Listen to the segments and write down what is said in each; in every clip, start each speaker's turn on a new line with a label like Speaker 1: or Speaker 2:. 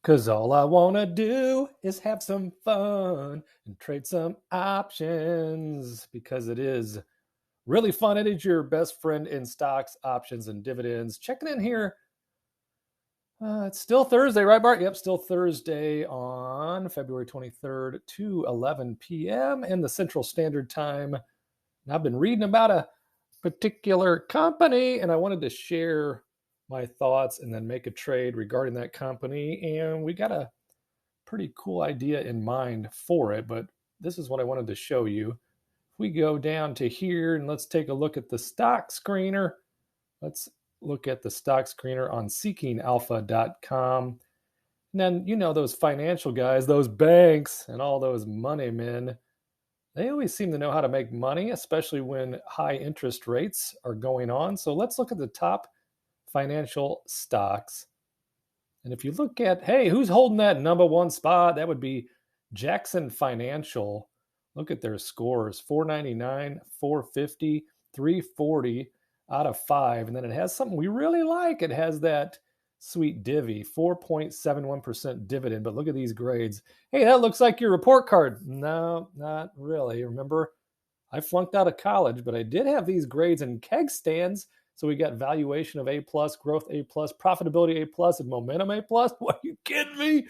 Speaker 1: 'Cause all I wanna do is have some fun and trade some options because it is really fun. It is your best friend in stocks, options, and dividends. Checking in here. It's still Thursday, right, Bart? Yep, still Thursday on February 23rd, 2:11 p.m. in the Central Standard Time. And I've been reading about a particular company, and I wanted to share my thoughts and then make a trade regarding that company. And we got a pretty cool idea in mind for it, but this is what I wanted to show you. If we go down to here and let's take a look at the stock screener. Let's look at the stock screener on seekingalpha.com. And then, you know, those financial guys, those banks, and all those money men, they always seem to know how to make money, especially when high interest rates are going on. So let's look at the top financial stocks. And if you look at, hey, who's holding that number one spot? That would be JXN Financial. Look at their scores, 499, 450, 340 out of 5. And then it has something we really like. It has that sweet divvy, 4.71% dividend. But look at these grades. Hey, that looks like your report card. No, not really. Remember, I flunked out of college, but I did have these grades in keg stands. So we got valuation of A+, growth A+, profitability A+, and momentum A+. What, are you kidding me?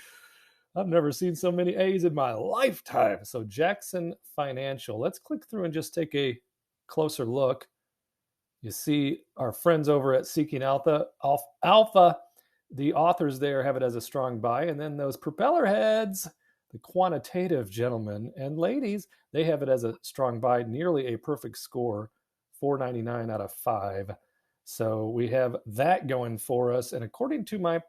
Speaker 1: I've never seen so many A's in my lifetime. So JXN Financial. Let's click through and just take a closer look. You see our friends over at Seeking Alpha. The authors there have it as a strong buy. And then those propeller heads, the quantitative gentlemen and ladies, they have it as a strong buy, nearly a perfect score, 499 out of 5. So we have that going for us. And according to my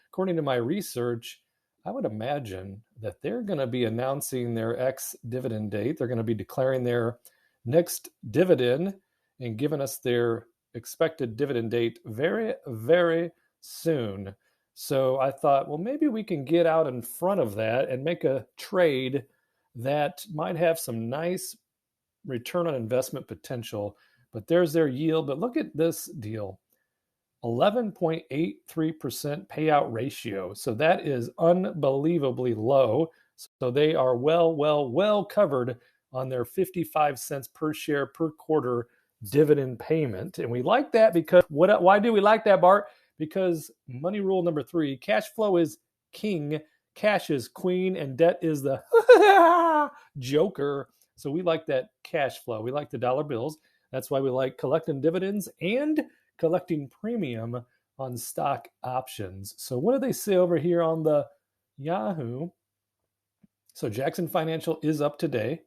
Speaker 1: according to my research, I would imagine that they're going to be announcing their ex-dividend date. They're going to be declaring their next dividend and giving us their expected dividend date very, very soon. So I thought, well, maybe we can get out in front of that and make a trade that might have some nice return on investment potential. But there's their yield. But look at this deal, 11.83% payout ratio. So that is unbelievably low. So they are well covered on their 55 cents per share per quarter dividend payment. And we like that because why do we like that, Bart? Because money rule number 3, cash flow is king, cash is queen, and debt is the joker. So we like that cash flow. We like the dollar bills. That's why we like collecting dividends and collecting premium on stock options. So what do they say over here on the Yahoo? So JXN Financial is up today.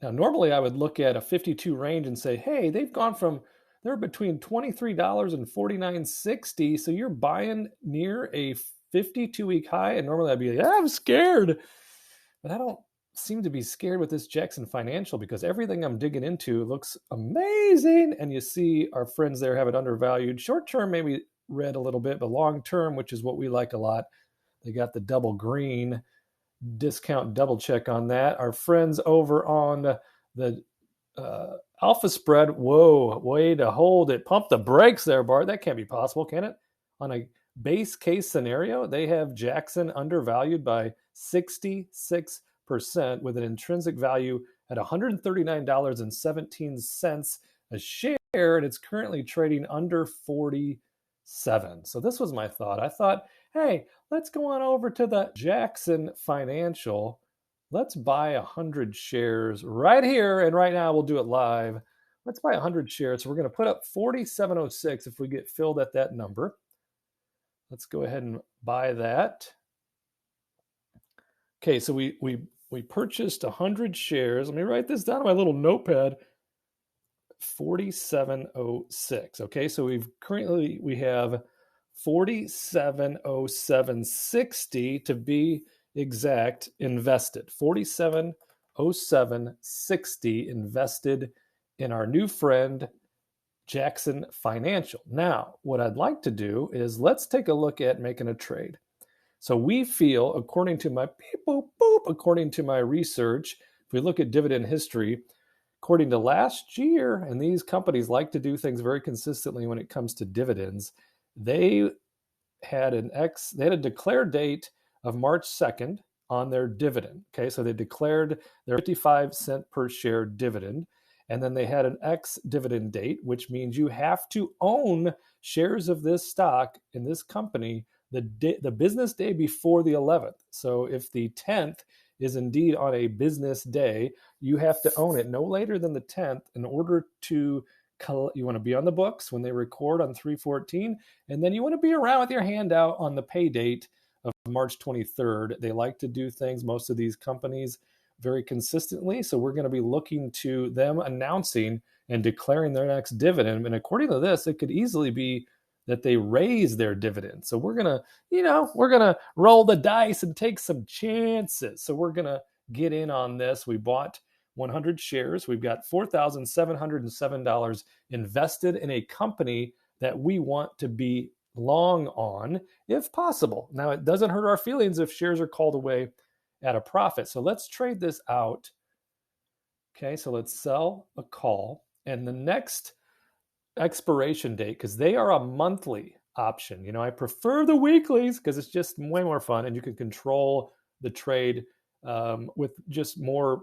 Speaker 1: Now, normally I would look at a 52 range and say, hey, they're between $23 and $49.60. So you're buying near a 52-week high. And normally I'd be like, I'm scared. But I don't seem to be scared with this JXN Financial because everything I'm digging into looks amazing. And you see our friends there have it undervalued. Short term, maybe red a little bit, but long term, which is what we like a lot, they got the double green. Discount double check on that. Our friends over on the alpha spread, whoa, way to hold it. Pump the brakes there, Bart. That can't be possible, can it? On a base case scenario, they have Jackson undervalued by 66% with an intrinsic value at $139.17 a share, and it's currently trading under 47. So this was my thought. I thought, hey, let's go on over to the JXN Financial. Let's buy 100 shares right here. And right now we'll do it live. Let's buy 100 shares. So we're going to put up 47.06 if we get filled at that number. Let's go ahead and buy that. Okay, so we purchased 100 shares. Let me write this down on my little notepad. 47.06. Okay, so we have 47.0760 to be exact invested. 47.0760 invested in our new friend JXN Financial. Now, what I'd like to do is let's take a look at making a trade. So we feel, according to my research, if we look at dividend history, according to last year, and these companies like to do things very consistently when it comes to dividends, they had they had a declared date of March 2nd on their dividend. Okay, so they declared their 55-cent per share dividend. And then they had an ex-dividend date, which means you have to own shares of this stock in this company the business day before the 11th. So if the 10th is indeed on a business day, you have to own it no later than the 10th in order to you want to be on the books when they record on 3/14, and then you want to be around with your hand out on the pay date of March 23rd. They like to do things, most of these companies, very consistently. So we're going to be looking to them announcing and declaring their next dividend. And according to this, it could easily be that they raise their dividend. So we're going to roll the dice and take some chances. So we're going to get in on this. We bought 100 shares. We've got $4,707 invested in a company that we want to be long on if possible. Now, it doesn't hurt our feelings if shares are called away at a profit. So let's trade this out. Okay, so let's sell a call. And the next expiration date, because they are a monthly option. I prefer the weeklies because it's just way more fun and you can control the trade with just more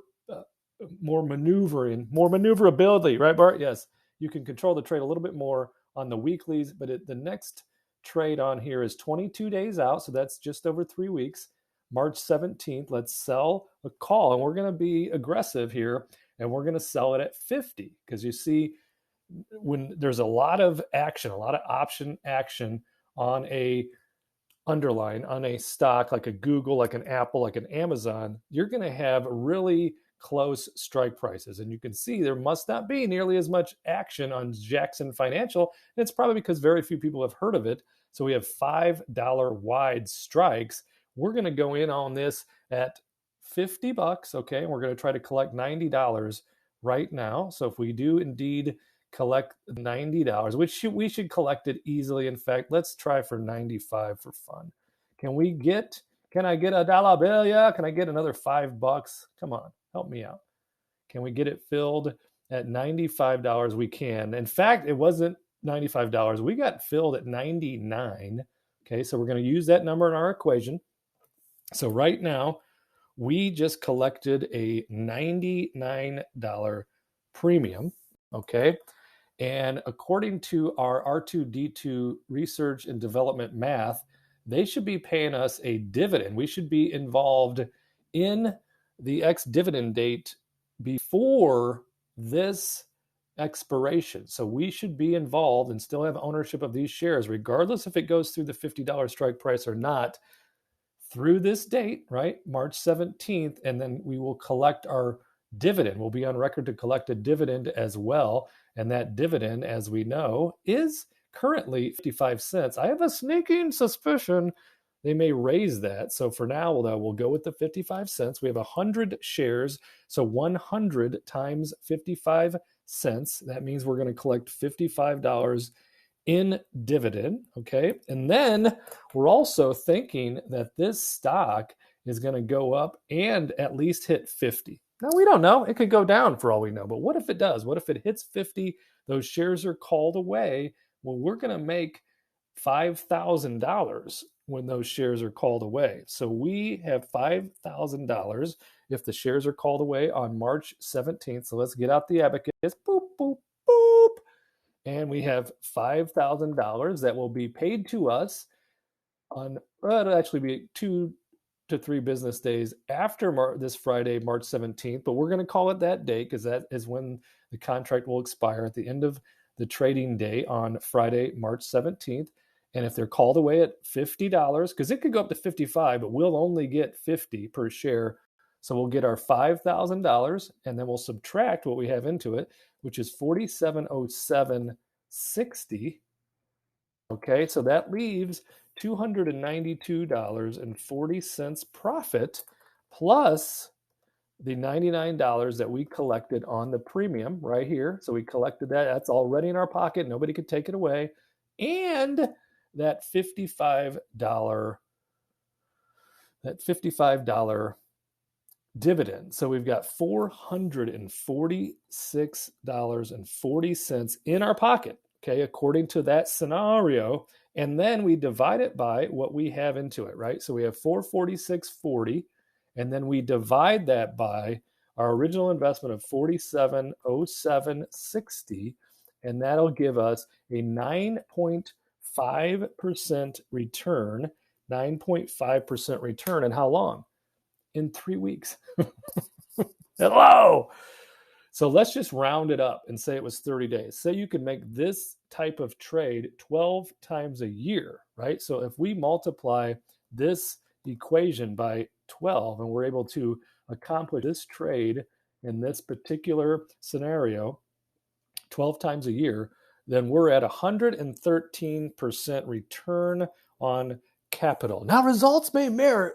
Speaker 1: maneuvering, more maneuverability, right, Bart? Yes, you can control the trade a little bit more on the weeklies, but the next trade on here is 22 days out, so that's just over 3 weeks. March 17th, let's sell a call, and we're going to be aggressive here, and we're going to sell it at 50, because you see when there's a lot of action, a lot of option action on a underline, on a stock like a Google, like an Apple, like an Amazon, you're going to have really close strike prices. And you can see there must not be nearly as much action on JXN Financial. And it's probably because very few people have heard of it. So we have $5 wide strikes. We're going to go in on this at $50. Okay. And we're going to try to collect $90 right now. So if we do indeed collect $90, which we should collect it easily. In fact, let's try for 95 for fun. Can I get a dollar bill? Yeah. Can I get another $5? Come on, help me out. Can we get it filled at $95? We can. In fact, it wasn't $95. We got filled at 99. Okay. So we're going to use that number in our equation. So right now we just collected a $99 premium. Okay. And according to our R2D2 research and development math, they should be paying us a dividend. We should be involved in the ex-dividend date before this expiration. So we should be involved and still have ownership of these shares, regardless if it goes through the $50 strike price or not, through this date, right? March 17th, and then we will collect our dividend. We'll be on record to collect a dividend as well. And that dividend, as we know, is currently 55 cents. I have a sneaking suspicion they may raise that. So for now, we'll go with the 55 cents. We have 100 shares. So 100 times 55 cents. That means we're going to collect $55 in dividend. Okay. And then we're also thinking that this stock is going to go up and at least hit 50. Now, we don't know. It could go down for all we know. But what if it does? What if it hits 50? Those shares are called away. Well, we're going to make $5,000 when those shares are called away. So we have $5,000 if the shares are called away on March 17th. So let's get out the abacus. Boop, boop, boop. And we have $5,000 that will be paid to us on, it'll actually be 2 to 3 business days after this Friday, March 17th. But we're going to call it that date because that is when the contract will expire at the end of the trading day on Friday, March 17th. And if they're called away at $50, because it could go up to 55, but we'll only get 50 per share. So we'll get our $5,000 and then we'll subtract what we have into it, which is $47.0760. Okay, so that leaves $292.40 profit plus the $99 that we collected on the premium right here. So we collected that. That's already in our pocket. Nobody could take it away. And that $55 dividend. So we've got $446.40 in our pocket. Okay, according to that scenario. And then we divide it by what we have into it, right? So we have 446.40, and then we divide that by our original investment of 4707.60, and that'll give us a 9.5% return. 9.5% return. And how long? In 3 weeks. Hello. So let's just round it up and say it was 30 days. Say you could make this type of trade 12 times a year, right? So if we multiply this equation by 12 and we're able to accomplish this trade in this particular scenario 12 times a year, then we're at 113% return on capital. Now, results may vary.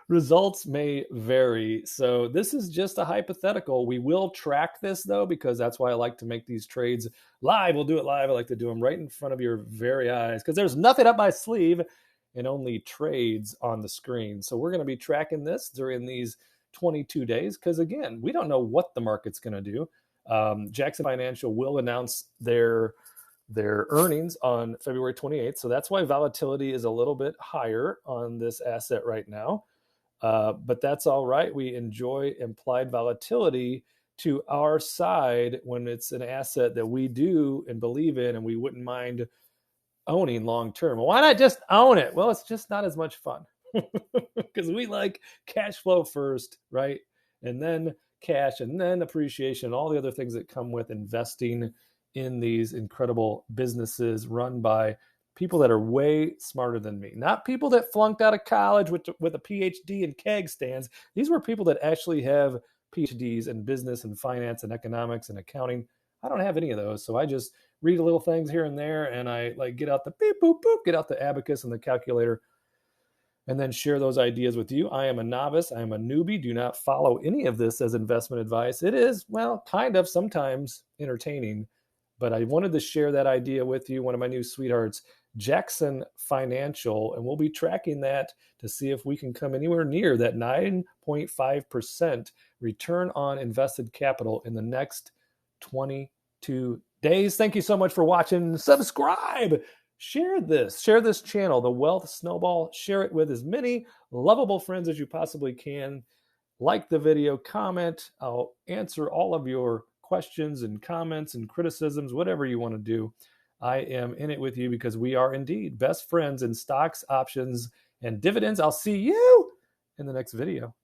Speaker 1: Results may vary. So this is just a hypothetical. We will track this, though, because that's why I like to make these trades live. We'll do it live. I like to do them right in front of your very eyes because there's nothing up my sleeve and only trades on the screen. So we're going to be tracking this during these 22 days because, again, we don't know what the market's going to do. JXN Financial will announce their earnings on February 28th. So that's why volatility is a little bit higher on this asset right now. But that's all right. We enjoy implied volatility to our side when it's an asset that we do and believe in and we wouldn't mind owning long term. Why not just own it? Well, it's just not as much fun because we like cash flow first, right? And then cash and then appreciation, all the other things that come with investing in these incredible businesses run by people that are way smarter than me. Not people that flunked out of college with a PhD in keg stands. These were people that actually have PhDs in business and finance and economics and accounting. I don't have any of those. So I just read a little things here and there, and I like get out the beep, boop, boop, get out the abacus and the calculator, and then share those ideas with you. I am a novice. I am a newbie. Do not follow any of this as investment advice. It is, well, kind of sometimes entertaining, but I wanted to share that idea with you. One of my new sweethearts, JXN Financial, and we'll be tracking that to see if we can come anywhere near that 9.5% return on invested capital in the next 22 days. Thank you so much for watching. Subscribe. Share this channel, The Wealth Snowball. Share it with as many lovable friends as you possibly can. Like the video, comment. I'll answer all of your questions and comments and criticisms, whatever you want to do. I am in it with you because we are indeed best friends in stocks, options, and dividends. I'll see you in the next video.